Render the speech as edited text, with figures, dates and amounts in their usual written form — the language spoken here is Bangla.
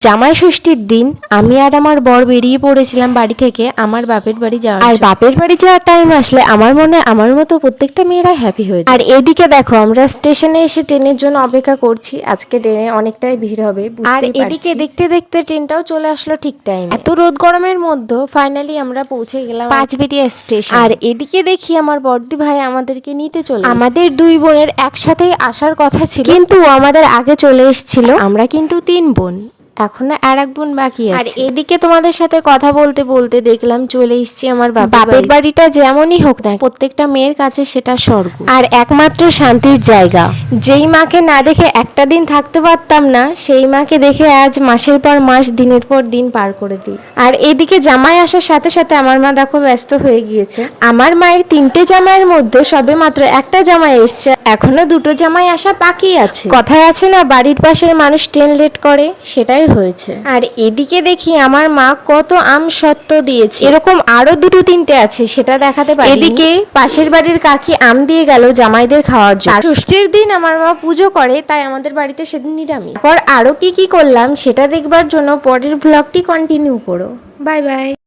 জামাই ষষ্ঠীর দিন আমি আর আমার বর বেরিয়ে পড়েছিলাম বাড়ি থেকে আমার বাপের বাড়ি যাওয়ার আর বাপের বাড়ি যাওয়ার টাইম আসলে আমার মনে আমার মতো প্রত্যেকটা মেয়েরা হ্যাপি হয়ে যায়। আর এদিকে দেখো আমরা স্টেশনে এসে ট্রেনের জন্য অপেক্ষা করছি। আজকে ট্রেনে অনেকটাই ভিড় হবে আর এদিকে দেখতে দেখতে ট্রেনটাও চলে আসলো ঠিক টাইম। এত রোদ গরমের মধ্যে ফাইনালি আমরা পৌঁছে গেলাম পাঁচবেড়িয়া স্টেশন। আর এদিকে দেখি আমার বড়দি ভাই আমাদেরকে নিতে চলে আমাদের দুই বোনের একসাথেই আসার কথা ছিল, কিন্তু আমাদের আগে চলে এসেছিল। আমরা কিন্তু তিন বোন, এখনো আর এক বোন বাকি আছে। আর এদিকে তোমাদের সাথে কথা বলতে বলতে দেখলাম চলে এসেছি আমার বাপের বাড়িটা। যেমনই হোক না প্রত্যেকটা মেয়ের কাছে সেটা স্বর্গ আর একমাত্র শান্তির জায়গা। যেই মাকে না দেখে একটা দিন থাকতে পারতাম না, সেই মাকে দেখে আজ মাসের পর মাস দিনের পর দিন পার করে দিই। আর এদিকে জামাই আসার সাথে সাথে আমার মা দেখো ব্যস্ত হয়ে গিয়েছে। আমার মায়ের তিনটে জামাইয়ের মধ্যে সবে মাত্র একটা জামাই এসছে, এখনো দুটো জামাই আসা বাকি আছে। কথায় আছে না, বাড়ির পাশের মানুষ ট্রেন লেট করে, সেটাই হয়েছে। আর এদিকে দেখি আমার মা কত আম সত্ত্ব দিয়েছে, এরকম আরো দুটো তিনটে আছে, সেটা দেখাতে পারি। এদিকে পাশের বাড়ির কাকি আম দিয়ে গেল জামাইদের খাওয়ার জন্য। ষষ্ঠীর দিন আমার মা পুজো করে, তাই আমাদের বাড়িতে সেদিন নিরামিষ। পর আরো কি কি করলাম সেটা দেখবার জন্য পরের ব্লগটি কন্টিনিউ করো। Bye bye.